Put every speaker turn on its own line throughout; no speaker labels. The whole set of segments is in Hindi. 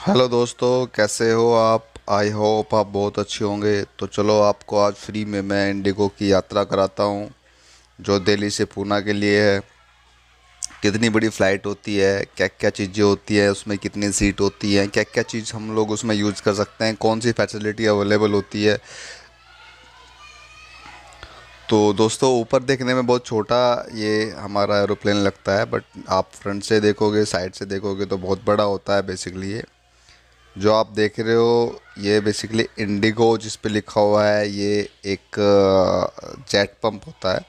हेलो दोस्तों, कैसे हो आप। आई होप आप बहुत अच्छे होंगे। तो चलो आपको आज फ्री में मैं इंडिगो की यात्रा कराता हूँ, जो दिल्ली से पूना के लिए है। कितनी बड़ी फ़्लाइट होती है, क्या क्या चीज़ें होती है उसमें, कितनी सीट होती है, क्या क्या चीज़ हम लोग उसमें यूज़ कर सकते हैं, कौन सी फैसिलिटी अवेलेबल होती है। तो दोस्तों, ऊपर देखने में बहुत छोटा ये हमारा एरोप्लेन लगता है, बट आप फ्रंट से देखोगे, साइड से देखोगे तो बहुत बड़ा होता है बेसिकली। ये जो आप देख रहे हो, ये बेसिकली इंडिगो जिस पे लिखा हुआ है, ये एक जेट पंप होता है।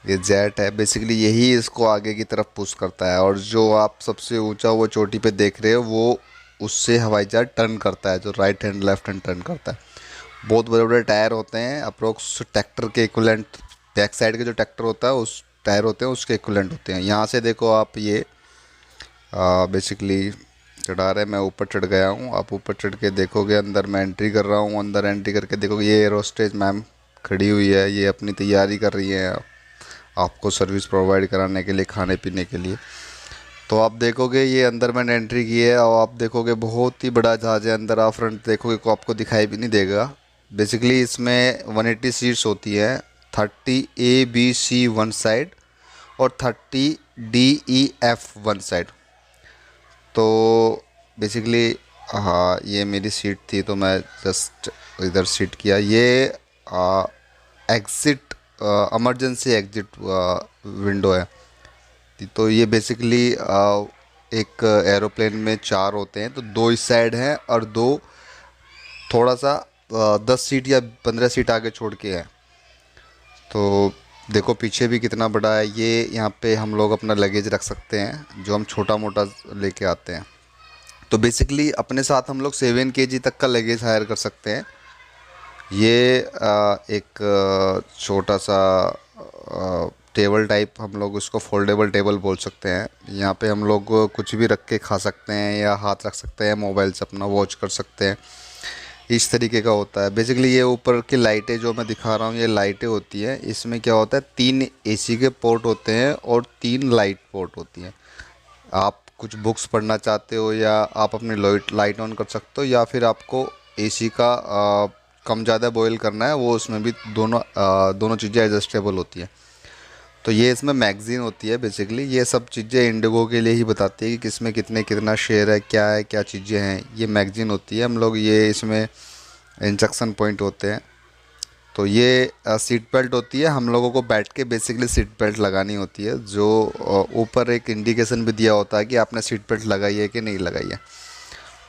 ये जेट है बेसिकली, यही इसको आगे की तरफ पुश करता है। और जो आप सबसे ऊंचा वो चोटी पे देख रहे हो, वो उससे हवाई जहाज टर्न करता है, जो right hand left hand turn करता है। बहुत बड़े बड़े टायर होते हैं, अप्रोक्स ट्रैक्टर के इक्विवेलेंट। बैक साइड के जो ट्रैक्टर होता है, उस टायर होते हैं उसके इक्विवेलेंट होते हैं। यहाँ से देखो आप, ये बेसिकली चढ़ा रहे, मैं ऊपर चढ़ गया हूँ। आप ऊपर चढ़ के देखोगे, अंदर मैं एंट्री कर रहा हूँ। अंदर एंट्री करके देखोगे, ये एरोस्टेज मैम खड़ी हुई है, ये अपनी तैयारी कर रही है आपको सर्विस प्रोवाइड कराने के लिए, खाने पीने के लिए। तो आप देखोगे, ये अंदर मैंने एंट्री की है और आप देखोगे बहुत ही बड़ा जहाज़ है। अंदर आप फ्रंट देखोगे को आपको दिखाई भी नहीं देगा। बेसिकली इसमें 180 सीट्स होती हैं, 30 A B C one side और 30 D E F one side. तो बेसिकली, हाँ, ये मेरी सीट थी तो मैं जस्ट इधर सीट किया। ये एग्ज़िट, इमरजेंसी एग्ज़िट विंडो है। तो ये बेसिकली एक एरोप्लेन में चार होते हैं, तो दो इस साइड हैं और दो थोड़ा सा 10 सीट या 15 सीट आगे छोड़ के हैं। तो देखो पीछे भी कितना बड़ा है ये। यहाँ पे हम लोग अपना लगेज रख सकते हैं, जो हम छोटा मोटा लेके आते हैं। तो बेसिकली अपने साथ हम लोग 7 kg तक का लगेज हायर कर सकते हैं। ये एक छोटा सा टेबल टाइप, हम लोग उसको फोल्डेबल टेबल बोल सकते हैं। यहाँ पे हम लोग कुछ भी रख के खा सकते हैं या हाथ रख सकते हैं, मोबाइल से अपना वॉच कर सकते हैं। इस तरीके का होता है बेसिकली। ये ऊपर की लाइटें जो मैं दिखा रहा हूँ, ये लाइटें होती हैं। इसमें क्या होता है, 3 AC के पोर्ट होते हैं और 3 लाइट पोर्ट होती हैं। आप कुछ बुक्स पढ़ना चाहते हो या आप अपनी लाइट लाइट ऑन कर सकते हो, या फिर आपको एसी का कम ज़्यादा बॉयल करना है, वो उसमें भी दोनों चीज़ें एडजस्टेबल होती हैं। तो ये इसमें मैगज़ीन होती है बेसिकली। ये सब चीज़ें इंडिगो के लिए ही बताती है कि किसमें कितने कितना शेयर है, क्या चीज़ें हैं। ये मैगज़ीन होती है। हम लोग ये इसमें इंस्ट्रक्शन पॉइंट होते हैं। तो ये सीट बेल्ट होती है, हम लोगों को बैठ के बेसिकली सीट बेल्ट लगानी होती है। जो ऊपर एक इंडिकेशन भी दिया होता है कि आपने सीट बेल्ट लगाई है कि नहीं लगाई है।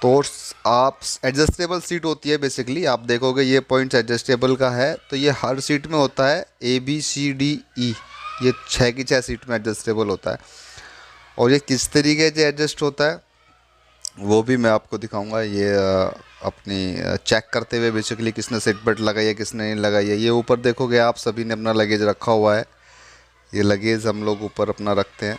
तो आप एडजस्टेबल सीट होती है बेसिकली। आप देखोगे ये पॉइंट्स एडजस्टेबल का है, तो ये हर सीट में होता है। A B C D E, ये 6 की 6 सीट में एडजस्टेबल होता है। और ये किस तरीके से एडजस्ट होता है वो भी मैं आपको दिखाऊंगा। ये अपनी चेक करते हुए बेसिकली किसने सीट बेल्ट लगाई है, किसने नहीं लगाई है। ये ऊपर देखोगे आप, सभी ने अपना लगेज रखा हुआ है। ये लगेज हम लोग ऊपर अपना रखते हैं।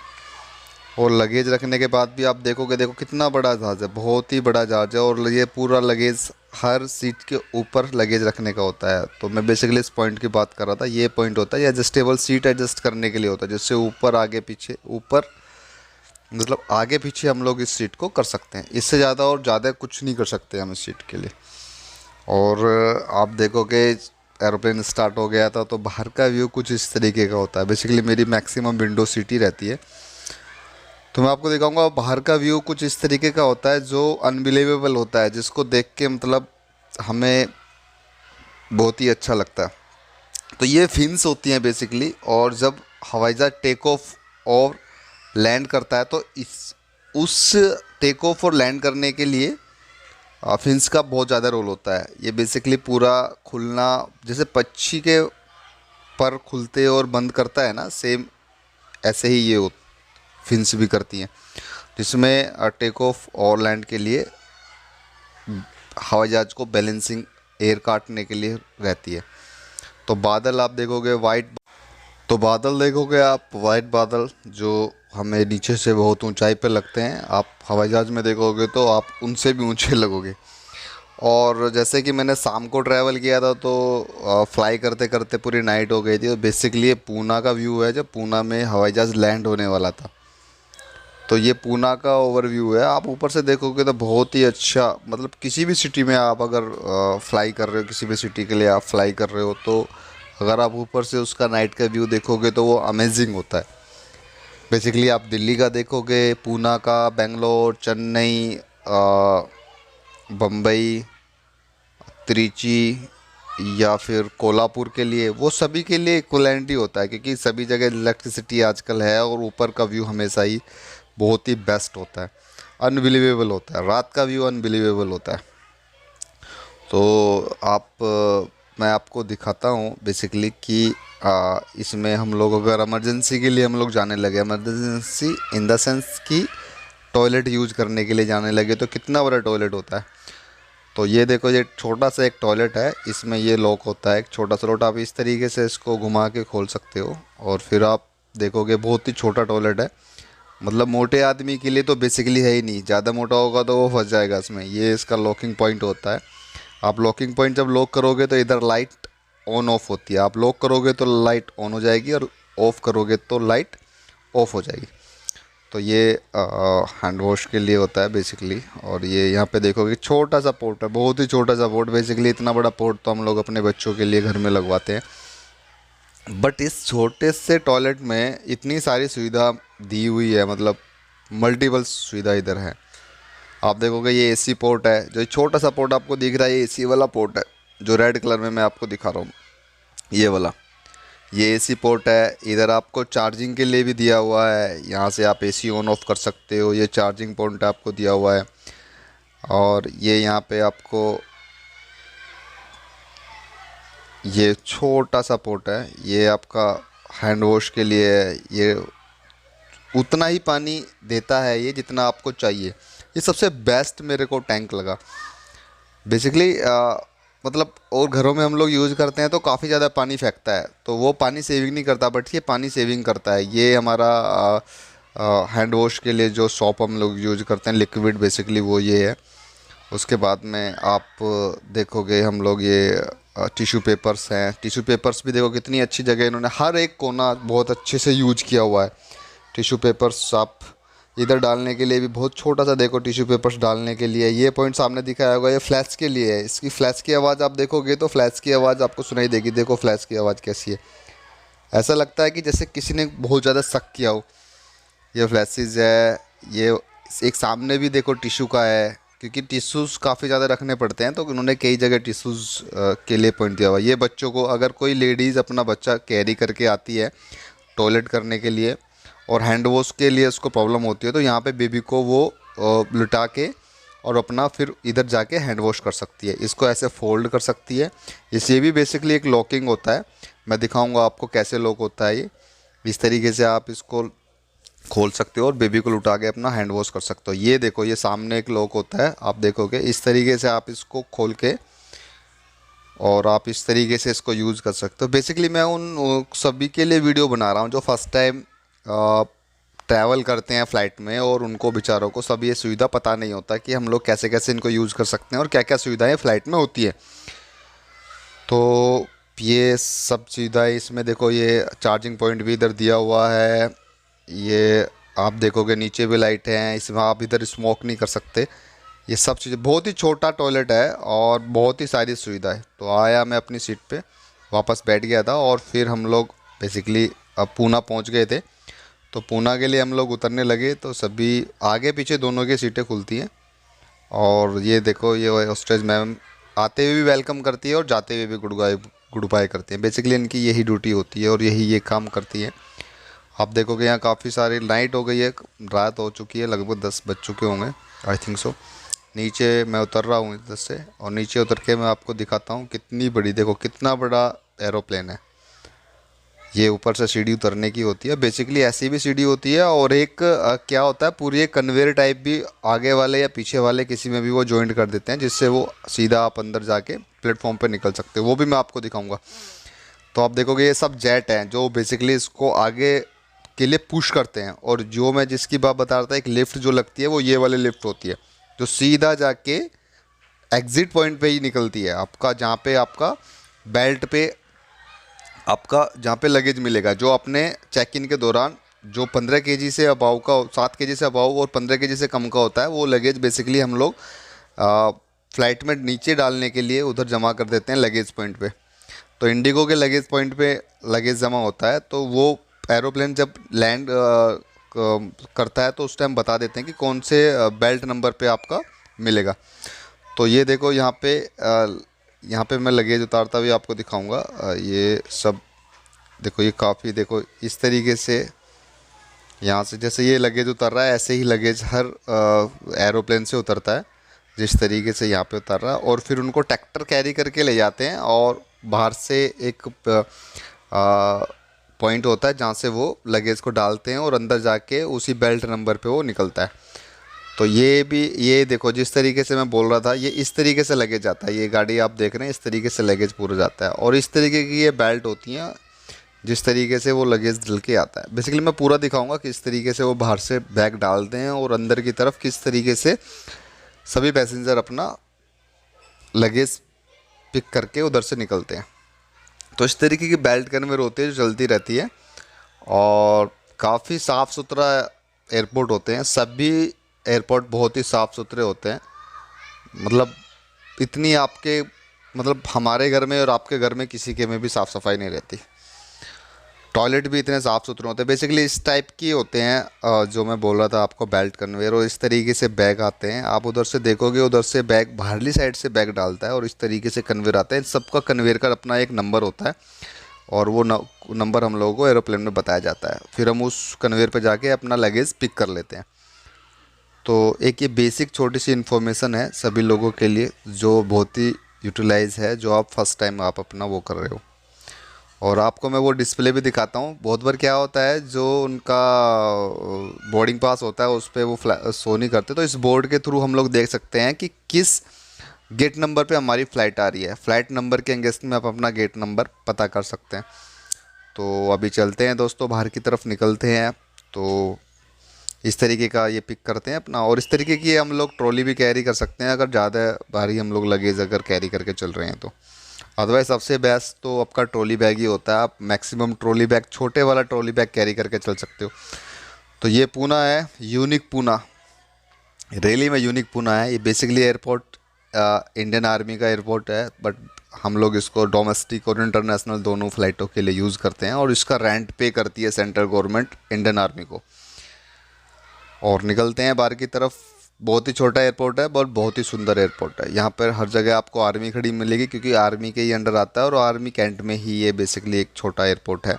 और लगेज रखने के बाद भी आप देखोगे, देखो कितना बड़ा जहाज़ है, बहुत ही बड़ा जहाज़ है। और ये पूरा लगेज हर सीट के ऊपर लगेज रखने का होता है। तो मैं बेसिकली इस पॉइंट की बात कर रहा था। ये पॉइंट होता है, ये एडजस्टेबल सीट एडजस्ट करने के लिए होता है, जिससे ऊपर आगे पीछे, ऊपर मतलब आगे पीछे हम लोग इस सीट को कर सकते हैं। इससे ज़्यादा और ज़्यादा कुछ नहीं कर सकते हम इस सीट के लिए। और आप देखोगे एरोप्लेन स्टार्ट हो गया था, तो बाहर का व्यू कुछ इस तरीके का होता है। बेसिकली मेरी मैक्सिमम विंडो सीट ही रहती है। तो मैं आपको दिखाऊंगा बाहर का व्यू कुछ इस तरीके का होता है, जो अनबिलीवेबल होता है, जिसको देख के मतलब हमें बहुत ही अच्छा लगता है। तो ये फिन्स होती हैं बेसिकली। और जब हवाई जहाज टेक ऑफ और लैंड करता है, तो इस उस टेक ऑफ और लैंड करने के लिए फिन्स का बहुत ज़्यादा रोल होता है। ये बेसिकली पूरा खुलना, जैसे पक्षी के पर खुलते और बंद करता है ना, सेम ऐसे ही ये फिन्स भी करती हैं, जिसमें टेक ऑफ और लैंड के लिए हवाई जहाज को बैलेंसिंग एयर काटने के लिए रहती है। तो बादल आप देखोगे वाइट, तो बादल देखोगे आप वाइट बादल, जो हमें नीचे से बहुत ऊंचाई पे लगते हैं। आप हवाई जहाज़ में देखोगे तो आप उनसे भी ऊंचे लगोगे। और जैसे कि मैंने शाम को ट्रैवल किया था, तो फ्लाई करते करते पूरी नाइट हो गई थी। और बेसिकली ये पूना का व्यू है, जब पूना में हवाई जहाज़ लैंड होने वाला था। तो ये पूना का ओवरव्यू है। आप ऊपर से देखोगे तो बहुत ही अच्छा, मतलब किसी भी सिटी में आप अगर फ्लाई कर रहे हो, किसी भी सिटी के लिए आप फ्लाई कर रहे हो, तो अगर आप ऊपर से उसका नाइट का व्यू देखोगे तो वो अमेजिंग होता है। बेसिकली आप दिल्ली का देखोगे, पूना का, बेंगलोर, चेन्नई, बम्बई, त्रिची या फिर कोल्हापुर के लिए, वो सभी के लिए इक्वलेंट ही होता है, क्योंकि सभी जगह इलेक्ट्रिसिटी आजकल है और ऊपर का व्यू हमेशा ही बहुत ही बेस्ट होता है, अनबिलीवेबल होता है। रात का व्यू अनबिलीवेबल होता है। तो मैं आपको दिखाता हूँ बेसिकली कि इसमें हम लोग अगर इमरजेंसी के लिए हम लोग जाने लगे, इमरजेंसी इन द सेंस कि टॉयलेट यूज करने के लिए जाने लगे, तो कितना बड़ा टॉयलेट होता है। तो ये देखो, ये छोटा सा एक टॉयलेट है, इसमें ये लॉक होता है, एक छोटा सा लॉक। आप इस तरीके से इसको घुमा के खोल सकते हो और फिर आप देखोगे बहुत ही छोटा टॉयलेट है। मतलब मोटे आदमी के लिए तो बेसिकली है ही नहीं, ज़्यादा मोटा होगा तो वो फंस जाएगा इसमें। ये इसका लॉकिंग पॉइंट होता है। आप लॉकिंग पॉइंट जब लॉक करोगे तो इधर लाइट ऑन ऑफ होती है। आप लॉक करोगे तो लाइट ऑन हो जाएगी और ऑफ़ करोगे तो लाइट ऑफ हो जाएगी। तो ये हैंड वॉश के लिए होता है बेसिकली। और ये यहाँ पे देखोगे छोटा सा पोर्ट है, बहुत ही छोटा सा पोर्ट। बेसिकली इतना बड़ा पोर्ट तो हम लोग अपने बच्चों के लिए घर में लगवाते हैं, बट इस छोटे से टॉयलेट में इतनी सारी सुविधा दी हुई है, मतलब मल्टीपल सुविधा इधर है। आप देखोगे ये एसी पोर्ट है, जो छोटा सा पोर्ट आपको दिख रहा है, ये एसी वाला पोर्ट है, जो रेड कलर में मैं आपको दिखा रहा हूँ, ये वाला, ये एसी पोर्ट है। इधर आपको चार्जिंग के लिए भी दिया हुआ है, यहाँ से आप एसी ऑन ऑफ कर सकते हो। ये चार्जिंग पोर्ट आपको दिया हुआ है। और ये यहाँ पे आपको ये छोटा सा पोर्ट है, ये आपका हैंड वॉश के लिए है। ये उतना ही पानी देता है ये जितना आपको चाहिए। ये सबसे बेस्ट मेरे को टैंक लगा बेसिकली। मतलब और घरों में हम लोग यूज़ करते हैं तो काफ़ी ज़्यादा पानी फेंकता है, तो वो पानी सेविंग नहीं करता, बट ये पानी सेविंग करता है। ये हमारा हैंड वॉश के लिए जो सॉप हम लोग यूज करते हैं, लिक्विड बेसिकली वो ये है। उसके बाद में आप देखोगे हम लोग ये टिश्यू पेपर्स हैं। टिश्यू पेपर्स भी देखो कितनी अच्छी जगह इन्होंने हर एक कोना बहुत अच्छे से यूज किया हुआ है। टिश्यू पेपर्स आप इधर डालने के लिए भी बहुत छोटा सा देखो, टिश्यू पेपर्स डालने के लिए। ये पॉइंट सामने दिखाया होगा, ये फ्लैश के लिए है। इसकी फ्लैश की आवाज़ आप देखोगे तो फ्लैश की आवाज़ आपको सुनाई देगी। देखो फ्लैश की आवाज़ कैसी है, ऐसा लगता है कि जैसे किसी ने बहुत ज़्यादा शक किया हो। ये फ्लैशेज है। ये एक सामने भी देखो टिश्यू का है, क्योंकि टिश्यूज़ काफ़ी ज़्यादा रखने पड़ते हैं, तो उन्होंने कई जगह टिश्यूज़ के लिए पॉइंट दिया हुआ है। ये बच्चों को, अगर कोई लेडीज़ अपना बच्चा कैरी करके आती है टॉयलेट करने के लिए और हैंड वॉश के लिए उसको प्रॉब्लम होती है, तो यहाँ पे बेबी को वो लुटा के और अपना फिर इधर जाके हैंड वॉश कर सकती है। इसको ऐसे फोल्ड कर सकती है। इसे भी बेसिकली एक लॉकिंग होता है, मैं दिखाऊंगा आपको कैसे लॉक होता है ये। इस तरीके से आप इसको खोल सकते हो और बेबी को लुटा के अपना हैंड वॉश कर सकते हो। ये देखो, ये सामने एक लॉक होता है, आप देखोगे इस तरीके से आप इसको खोल के और आप इस तरीके से इसको यूज़ कर सकते हो। बेसिकली मैं उन सभी के लिए वीडियो बना रहा हूँ जो फर्स्ट टाइम ट्रैवल करते हैं फ़्लाइट में, और उनको बेचारों को सब ये सुविधा पता नहीं होता कि हम लोग कैसे कैसे इनको यूज़ कर सकते हैं और क्या क्या सुविधाएं फ़्लाइट में होती है। तो ये सब सुविधाएं इसमें देखो, ये चार्जिंग पॉइंट भी इधर दिया हुआ है। ये आप देखोगे नीचे भी लाइट हैं, इसमें आप इधर स्मोक नहीं कर सकते। ये सब चीज़ें, बहुत ही छोटा टॉयलेट है और बहुत ही सारी सुविधा है। तो आया मैं अपनी सीट पे वापस बैठ गया था और फिर हम लोग बेसिकली अब पूना पहुंच गए थे। तो पूना के लिए हम लोग उतरने लगे, तो सभी आगे पीछे दोनों की सीटें खुलती हैं। और ये देखो, ये हॉस्टेज मैम आते हुए भी वेलकम करती है और जाते हुए भी गुड बाय करती है। बेसिकली इनकी यही ड्यूटी होती है और यही ये काम करती है। आप देखोगे यहाँ काफ़ी सारी नाइट हो गई है, रात हो चुकी है, लगभग 10 बज चुके होंगे, आई थिंक सो। नीचे मैं उतर रहा हूँ इधर से, और नीचे उतर के मैं आपको दिखाता हूँ कितनी बड़ी, देखो कितना बड़ा एरोप्लेन है। ये ऊपर से सीढ़ी उतरने की होती है, बेसिकली ऐसी भी सीढ़ी होती है। और एक क्या होता है, पूरी एक कन्वेयर टाइप भी आगे वाले या पीछे वाले किसी में भी वो जॉइंट कर देते हैं, जिससे वो सीधा आप अंदर जाके प्लेटफॉर्म पे निकल सकते हो। वो भी मैं आपको दिखाऊंगा। तो आप देखोगे ये सब जेट हैं जो बेसिकली इसको आगे के लिए पुश करते हैं। और जो मैं जिसकी बात बता रहा था, एक लिफ्ट जो लगती है वो ये वाली लिफ्ट होती है, जो सीधा जाके एग्ज़िट पॉइंट पे ही निकलती है आपका, जहाँ पे आपका बेल्ट पे आपका जहाँ पे लगेज मिलेगा, जो अपने चेक इन के दौरान जो 15 केजी से अबाव का, 7 केजी से अबाव और 15 केजी से कम का होता है, वो लगेज बेसिकली हम लोग फ़्लाइट में नीचे डालने के लिए उधर जमा कर देते हैं लगेज पॉइंट पे। तो इंडिगो के लगेज पॉइंट पे लगेज जमा होता है, तो वो एरोप्लेन जब लैंड करता है तो उस टाइम बता देते हैं कि कौन से बेल्ट नंबर पे आपका मिलेगा। तो ये देखो यहाँ पे मैं लगेज उतारता हुआ आपको दिखाऊंगा। ये सब देखो, ये काफ़ी देखो इस तरीके से यहाँ से जैसे ये लगेज उतर रहा है, ऐसे ही लगेज हर एरोप्लेन से उतरता है, जिस तरीके से यहाँ पे उतर रहा है। और फिर उनको ट्रैक्टर कैरी करके ले जाते हैं और बाहर से एक पॉइंट होता है जहाँ से वो लगेज को डालते हैं और अंदर जाके उसी बेल्ट नंबर पे वो निकलता है। तो ये देखो जिस तरीके से मैं बोल रहा था, ये इस तरीके से लगेज जाता है। ये गाड़ी आप देख रहे हैं, इस तरीके से लगेज पूरा जाता है। और इस तरीके की ये बेल्ट होती हैं जिस तरीके से वो लगेज डल के आता है। बेसिकली मैं पूरा दिखाऊंगा कि इस तरीके से वो बाहर से बैग डालते हैं और अंदर की तरफ किस तरीके से सभी पैसेंजर अपना लगेज पिक करके उधर से निकलते हैं। तो इस तरीके की बेल्ट कन्वेयर होती है जो चलती रहती है और काफ़ी साफ़ सुथरा एयरपोर्ट होते हैं। सभी एयरपोर्ट बहुत ही साफ़ सुथरे होते हैं। मतलब इतनी आपके मतलब हमारे घर में और आपके घर में किसी के में भी साफ़ सफाई नहीं रहती। टॉयलेट भी इतने साफ़ सुथरे होते हैं। बेसिकली इस टाइप की होते हैं जो मैं बोल रहा था आपको, बेल्ट कन्वेयर। और इस तरीके से बैग आते हैं, आप उधर से देखोगे उधर से बैग बाहरली साइड से बैग डालता है और इस तरीके से कन्वेयर आता है। सबका कन्वेयर का अपना एक नंबर होता है और वो नंबर हम लोगों को एरोप्लेन में बताया जाता है। फिर हम उस कन्वेयर पर जाके अपना लगेज पिक कर लेते हैं। तो एक ये बेसिक छोटी सी इन्फॉर्मेशन है सभी लोगों के लिए जो बहुत ही यूटिलाइज है, जो आप फर्स्ट टाइम आप अपना वो कर रहे हो। और आपको मैं वो डिस्प्ले भी दिखाता हूँ। बहुत बार क्या होता है, जो उनका बोर्डिंग पास होता है उस पर वो शो नहीं करते, तो इस बोर्ड के थ्रू हम लोग देख सकते हैं कि किस गेट नंबर पे हमारी फ़्लाइट आ रही है। फ़्लाइट नंबर के अगेंस्ट में आप अपना गेट नंबर पता कर सकते हैं। तो अभी चलते हैं दोस्तों, बाहर की तरफ निकलते हैं। तो इस तरीके का ये पिक करते हैं अपना। और इस तरीके की हम लोग ट्रॉली भी कैरी कर सकते हैं अगर ज़्यादा भारी हम लोग लगेज अगर कैरी करके चल रहे हैं तो। अदरवाइज सबसे बेस्ट तो आपका ट्रॉली बैग ही होता है। आप मैक्सिमम ट्रॉली बैग, छोटे वाला ट्रॉली बैग कैरी करके चल सकते हो। तो ये पूना है, यूनिक पूना, रेली में यूनिक पूना है। ये बेसिकली एयरपोर्ट इंडियन आर्मी का एयरपोर्ट है, बट हम लोग इसको डोमेस्टिक और इंटरनेशनल दोनों फ़्लाइटों के लिए यूज़ करते हैं। और इसका रेंट पे करती है सेंट्रल गवर्नमेंट इंडियन आर्मी को। और निकलते हैं बाहर की तरफ। बहुत ही छोटा एयरपोर्ट है, बहुत ही सुंदर एयरपोर्ट है। यहाँ पर हर जगह आपको आर्मी खड़ी मिलेगी क्योंकि आर्मी के ही अंडर आता है और आर्मी कैंट में ही ये बेसिकली एक छोटा एयरपोर्ट है।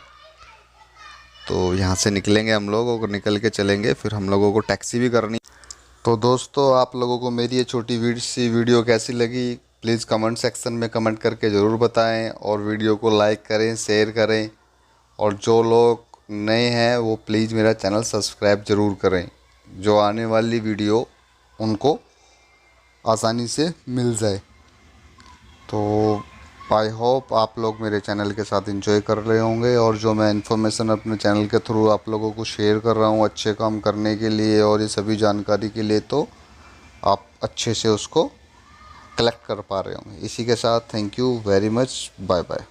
तो यहाँ से निकलेंगे हम लोग और निकल के चलेंगे, फिर हम लोगों को टैक्सी भी करनी। तो दोस्तों आप लोगों को मेरी ये छोटी सी वीडियो कैसी लगी, प्लीज़ कमेंट सेक्शन में कमेंट करके ज़रूर बताएं। और वीडियो को लाइक करें, शेयर करें। और जो लोग नए हैं वो प्लीज़ मेरा चैनल सब्सक्राइब ज़रूर करें, जो आने वाली वीडियो उनको आसानी से मिल जाए। तो आई होप आप लोग मेरे चैनल के साथ एंजॉय कर रहे होंगे। और जो मैं इन्फॉर्मेशन अपने चैनल के थ्रू आप लोगों को शेयर कर रहा हूँ अच्छे काम करने के लिए और ये सभी जानकारी के लिए, तो आप अच्छे से उसको कलेक्ट कर पा रहे होंगे। इसी के साथ thank you very much, bye bye.